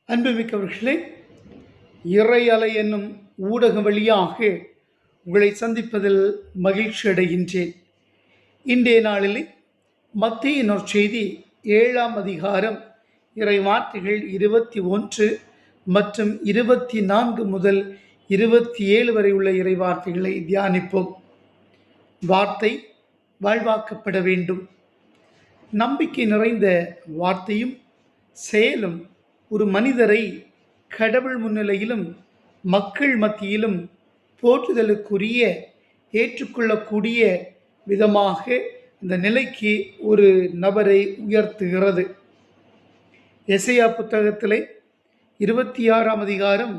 அன்புமிக்கவர்களே, இறை அலை என்னும் ஊடகம் வழியாக உங்களை சந்திப்பதில் மகிழ்ச்சி அடைகின்றேன். இன்றைய நாளில் மத்தேயு நற்செய்தி 7ஆம் அதிகாரம் இறை வார்த்தைகள் 21 மற்றும் 24 முதல் 27 வரை உள்ள இறை வார்த்தைகளை தியானிப்போம். வார்த்தை வாழ்வாக்கப்பட வேண்டும். நம்பிக்கை நிறைந்த வார்த்தையும் செயலும் ஒரு மனிதரை கடவுள் முன்னிலையிலும் மக்கள் மத்தியிலும் போற்றுதலுக்குரிய ஏற்றுக்கொள்ளக்கூடிய விதமாக இந்த நிலைக்கு ஒரு நபரை உயர்த்துகிறது. எசையா புத்தகத்திலே 26ஆம் அதிகாரம்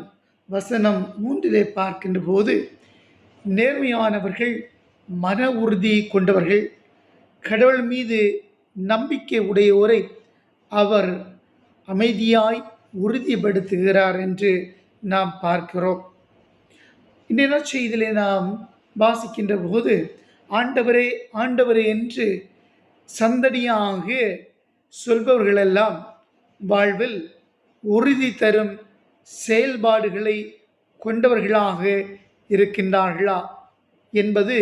வசனம் 3 பார்க்கின்ற போது, நேர்மையானவர்கள், மன உறுதி கொண்டவர்கள், கடவுள் மீது நம்பிக்கை உடையோரை அவர் அமைதியாய் உறுதிப்படுத்துகிறார் என்று நாம் பார்க்கிறோம். இன்றைய நற்செய்தியிலே நாம் வாசிக்கின்ற போது, ஆண்டவரே ஆண்டவரே என்று சந்தடியாக சொல்பவர்களெல்லாம் வாழ்வில் உறுதி தரும் செயல்பாடுகளை கொண்டவர்களாக இருக்கின்றார்களா என்பது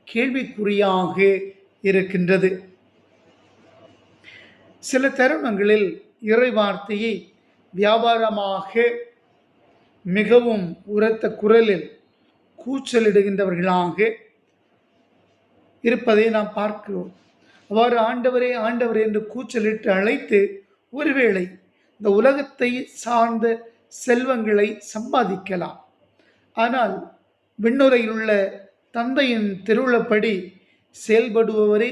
கேள்விக்குறியாக இருக்கின்றது. சில தருணங்களில் இறை வார்த்தையை வியாபாரமாக மிகவும் உரத்த குரலில் கூச்சலிடுகின்றவர்களாக இருப்பதை நாம் பார்க்கிறோம். அவ்வாறு ஆண்டவரே ஆண்டவரே என்று கூச்சலிட்டு அழைத்து ஒருவேளை இந்த உலகத்தை சார்ந்த செல்வங்களை சம்பாதிக்கலாம். ஆனால் விண்ணுலகில் உள்ள தந்தையின் திருவுளப்படி செயல்படுபவரே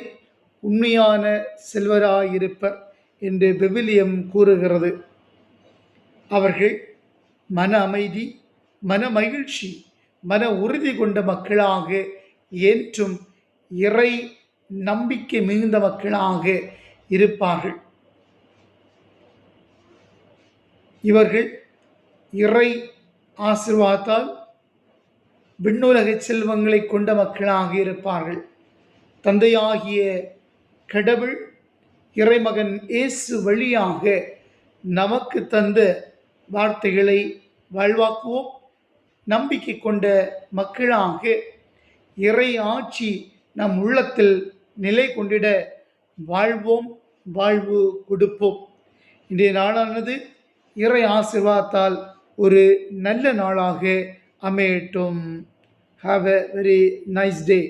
உண்மையான செல்வராயிருப்பர் என்று விவிலியம் கூறுகிறது. அவர்கள் மன அமைதி, மன மகிழ்ச்சி, மன உறுதி கொண்ட மக்களாக, என்றும் இறை நம்பிக்கை மிகுந்த மக்களாக இருப்பார்கள். இவர்கள் இறை ஆசீர்வாதத்தால் விண்ணுலக செல்வங்களை கொண்ட மக்களாக இருப்பார்கள். தந்தையாகிய கடவுள் இறைமகன் இயேசு வழியாக நமக்கு தந்த வார்த்தைகளை வாழ்வாக்குவோம். நம்பிக்கை கொண்ட மக்களாக இறை ஆட்சி நம் உள்ளத்தில் நிலை கொண்டிட வாழ்வோம், வாழ்வு கொடுப்போம். இன்றைய நாளானது இறை ஆசீர்வாதத்தால் ஒரு நல்ல நாளாக அமையட்டும். Have a very nice day.